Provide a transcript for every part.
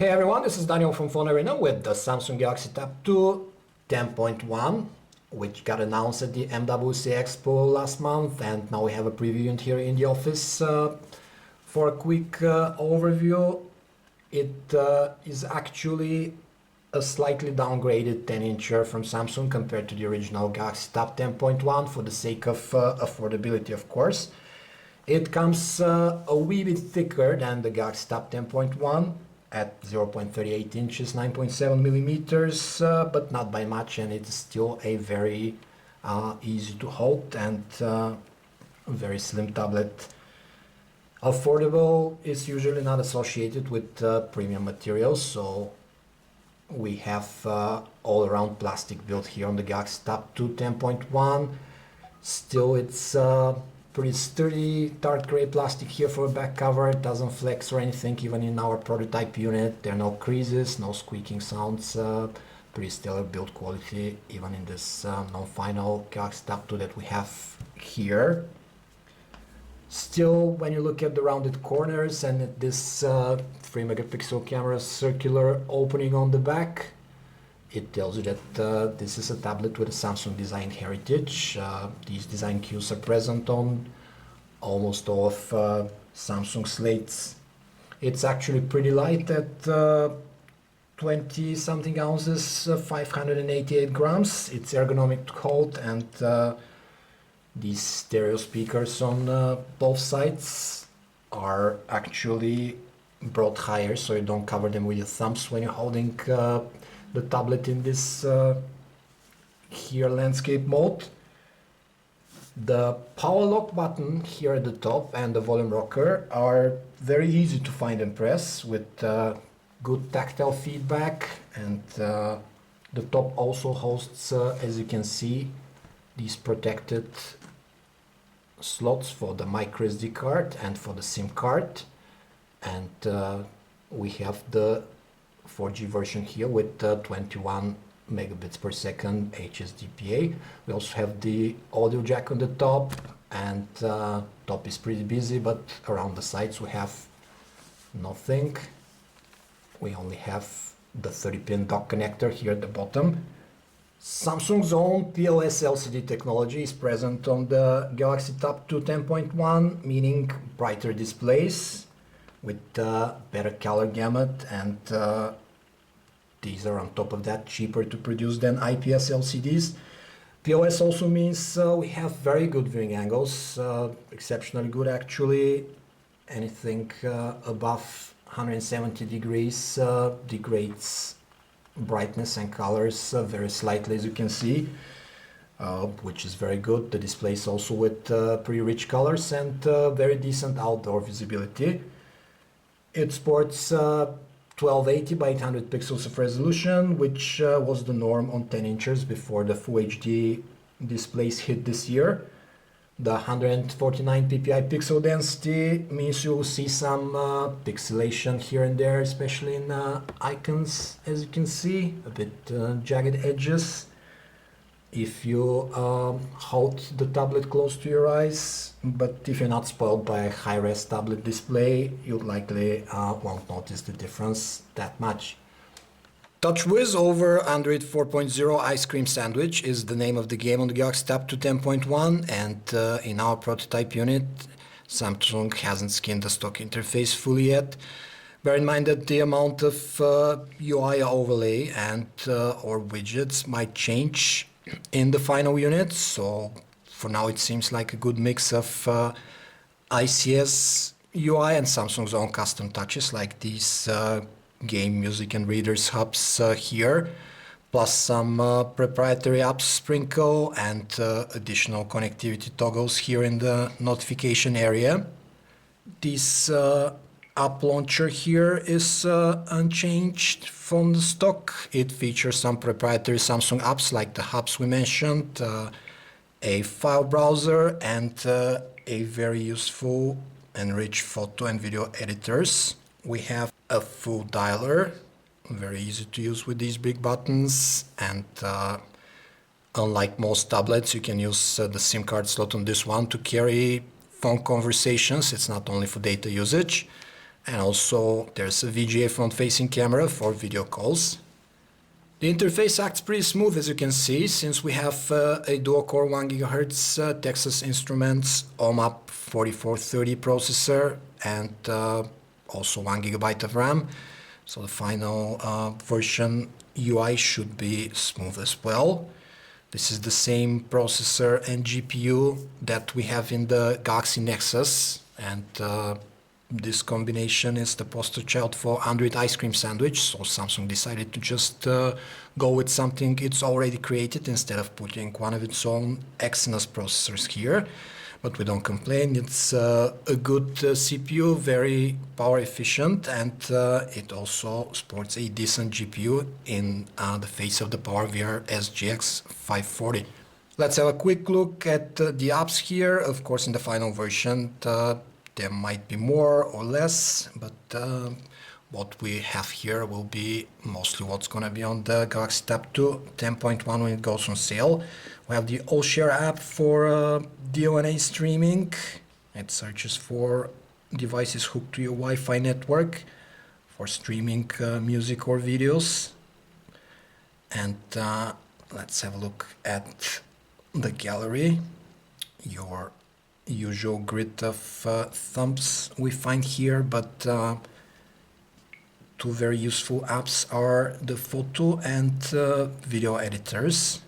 Hey everyone, this is Daniel from PhoneArena with the Samsung Galaxy Tab 2 10.1, which got announced at the MWC Expo last month, and now we have a preview unit here in the office. For a quick overview, it is actually a slightly downgraded 10-incher from Samsung compared to the original Galaxy Tab 10.1 for the sake of affordability, of course. It comes a wee bit thicker than the Galaxy Tab 10.1 at 0.38 inches, 9.7 millimeters, but not by much, and it's still a very easy to hold and very slim tablet. Affordable is usually not associated with premium materials, so we have all-around plastic built here on the Galaxy Tab 2 10.1. Still, it's pretty sturdy, dark gray plastic here for a back cover. It doesn't flex or anything. Even in our prototype unit, there are no creases, no squeaking sounds. Pretty stellar build quality, even in this non-final Galaxy Tab 2 that we have here. Still, when you look at the rounded corners and at this 3 megapixel camera circular opening on the back, it tells you that this is a tablet with a Samsung design heritage. These design cues are present on almost all of Samsung slates. It's actually pretty light at 20 something ounces, 588 grams. It's ergonomic to hold, and these stereo speakers on both sides are actually brought higher, so you don't cover them with your thumbs when you're holding the tablet in this here landscape mode. The power lock button here at the top and the volume rocker are very easy to find and press with good tactile feedback, and the top also hosts, as you can see, these protected slots for the micro SD card and for the SIM card, and we have the 4G version here with 21 megabits per second HSDPA. We also have the audio jack on the top, and top is pretty busy, but around the sides we have nothing. We only have the 30-pin dock connector here at the bottom. Samsung's own PLS LCD technology is present on the Galaxy Tab 2 10.1, meaning brighter displays with better color gamut, and these are on top of that cheaper to produce than IPS LCDs. PLS also means we have very good viewing angles, exceptionally good actually. Anything above 170 degrees degrades brightness and colors very slightly, as you can see, which is very good. The display is also with pretty rich colors and very decent outdoor visibility. It sports 1280 by 800 pixels of resolution, which was the norm on 10 inches before the Full HD displays hit this year. The 149 ppi pixel density means you will see some pixelation here and there, especially in icons, as you can see, a bit jagged edges. If you hold the tablet close to your eyes, but if you're not spoiled by a high-res tablet display, you likely won't notice the difference that much. TouchWiz over Android 4.0 Ice Cream Sandwich is the name of the game on the Galaxy Tab 2 10.1, and in our prototype unit, Samsung hasn't skinned the stock interface fully yet. Bear in mind that the amount of UI overlay and or widgets might change in the final unit, so for now it seems like a good mix of ICS UI and Samsung's own custom touches like these game, music and readers hubs here, plus some proprietary apps sprinkle and additional connectivity toggles here in the notification area. This app launcher here is unchanged from the stock. It features some proprietary Samsung apps like the hubs we mentioned, a file browser, and a very useful and rich photo and video editors. We have a full dialer, very easy to use with these big buttons, and unlike most tablets, you can use the SIM card slot on this one to carry phone conversations. It's not only for data usage. And also there's a VGA front-facing camera for video calls. The interface acts pretty smooth, as you can see, since we have a dual-core 1 GHz Texas Instruments OMAP 4430 processor and also 1 GB of RAM. So the final version UI should be smooth as well. This is the same processor and GPU that we have in the Galaxy Nexus, and this combination is the poster child for Android ice cream sandwich, so Samsung decided to just go with something it's already created instead of putting one of its own Exynos processors here. But we don't complain, it's a good CPU, very power efficient, and it also sports a decent GPU in the face of the PowerVR SGX 540. Let's have a quick look at the apps here. Of course, in the final version, there might be more or less, but what we have here will be mostly what's going to be on the Galaxy Tab 2 10.1 when it goes on sale. We have the All-Share app for DONA streaming. It searches for devices hooked to your Wi-Fi network for streaming music or videos. And let's have a look at the gallery. Your usual grid of thumbs we find here, but two very useful apps are the photo and video editors.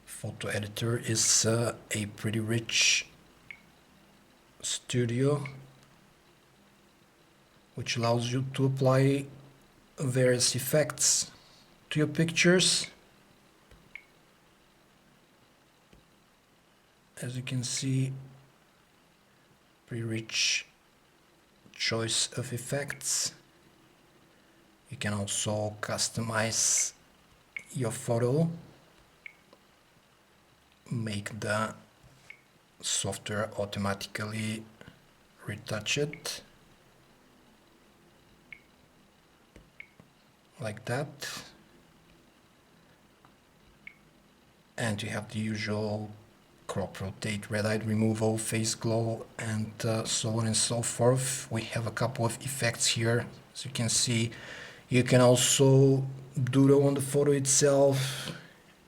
Photo editor is a pretty rich studio which allows you to apply various effects to your pictures. As you can see, pretty rich choice of effects. You can also customize your photo, make the software automatically retouch it like that, and you have the usual crop, rotate, red light removal, face glow, and so on and so forth. We have a couple of effects here, as you can see. You can also doodle on the photo itself.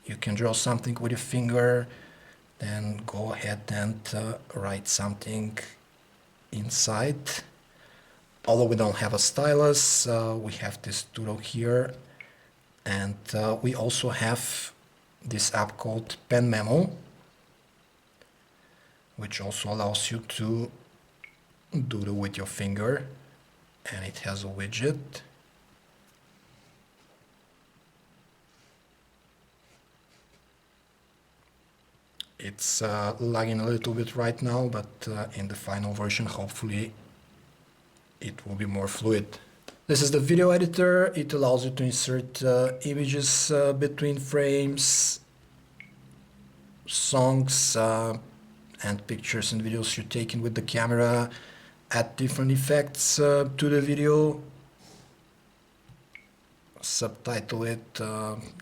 You can draw something with your finger, then go ahead and write something inside. Although we don't have a stylus, we have this doodle here, and we also have this app called Pen Memo, which also allows you to doodle with your finger, and it has a widget. It's lagging a little bit right now, but in the final version, hopefully, it will be more fluid. This is the video editor. It allows you to insert images between frames, songs, and pictures and videos you're taking with the camera, add different effects to the video, subtitle it,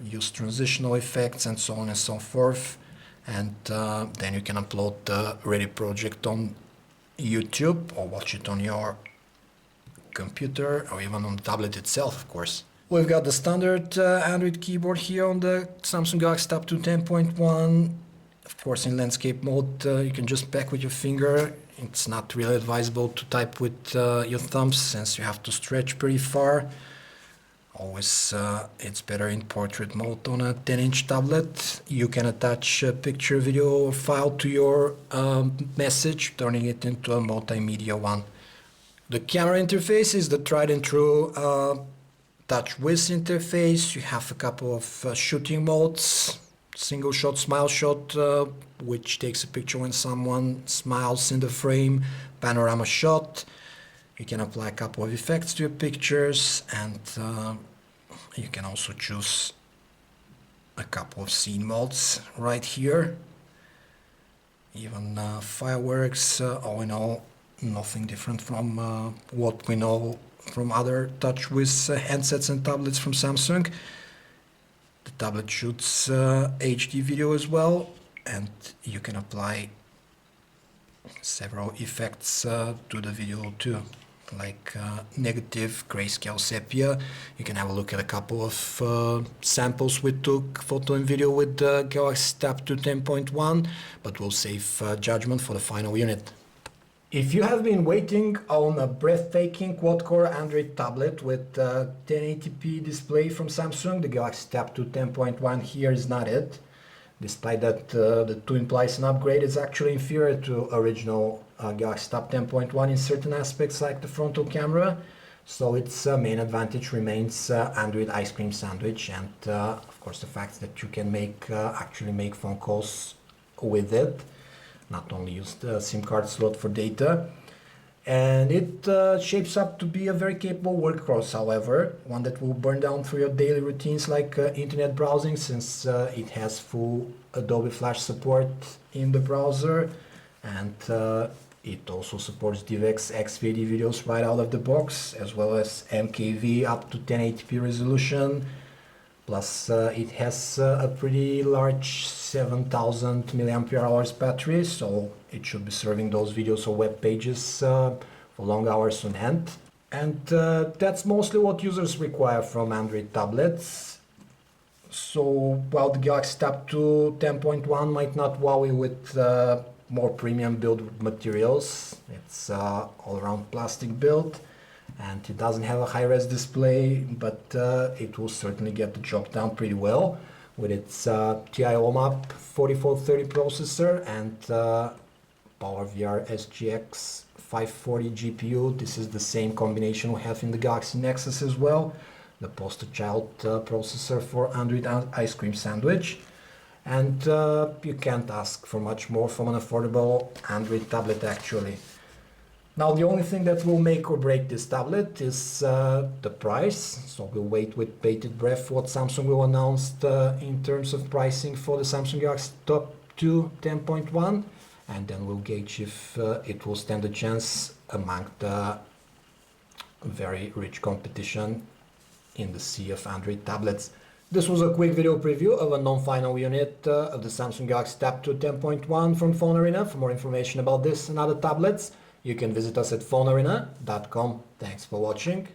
use transitional effects, and so on and so forth. And then you can upload the ready project on YouTube or watch it on your computer or even on the tablet itself, of course. We've got the standard Android keyboard here on the Samsung Galaxy Tab 2 10.1. Of course, in landscape mode, you can just pack with your finger. It's not really advisable to type with your thumbs since you have to stretch pretty far. Always, it's better in portrait mode on a 10-inch tablet. You can attach a picture, video, or file to your message, turning it into a multimedia one. The camera interface is the tried and true touch-wiz interface. You have a couple of shooting modes. Single shot, smile shot, which takes a picture when someone smiles in the frame. Panorama shot. You can apply a couple of effects to your pictures, and you can also choose a couple of scene modes right here. Even fireworks, all in all, nothing different from what we know from other TouchWiz handsets and tablets from Samsung. The tablet shoots HD video as well, and you can apply several effects to the video too, like negative grayscale sepia. You can have a look at a couple of samples we took photo and video with the Galaxy Tab 2 10.1, but we'll save judgment for the final unit. If you have been waiting on a breathtaking quad-core Android tablet with 1080p display from Samsung, the Galaxy Tab 2 10.1 here is not it. Despite that the 2 implies an upgrade, it's actually inferior to original Galaxy Tab 10.1 in certain aspects like the frontal camera. So its main advantage remains Android ice cream sandwich, and of course the fact that you can actually make phone calls with it, not only use the SIM card slot for data. And it shapes up to be a very capable workhorse, however, one that will burn down through your daily routines like internet browsing, since it has full Adobe Flash support in the browser, and it also supports DivX XVD videos right out of the box, as well as MKV up to 1080p resolution. Plus it has a pretty large 7000 mAh battery, so it should be serving those videos or web pages for long hours on end. And that's mostly what users require from Android tablets. So while the Galaxy Tab 2 10.1 might not wow you with more premium build materials, it's all-around plastic build, and it doesn't have a high-res display, but it will certainly get the job done pretty well with its TI OMAP 4430 processor and PowerVR SGX 540 GPU. This is the same combination we have in the Galaxy Nexus as well, the poster child processor for Android ice cream sandwich. And you can't ask for much more from an affordable Android tablet actually. Now the only thing that will make or break this tablet is the price, so we'll wait with bated breath what Samsung will announce in terms of pricing for the Samsung Galaxy Tab 2 10.1, and then we'll gauge if it will stand a chance among the very rich competition in the sea of Android tablets. This was a quick video preview of a non-final unit of the Samsung Galaxy Tab 2 10.1 from PhoneArena. For more information about this and other tablets, you can visit us at phonearena.com. Thanks for watching.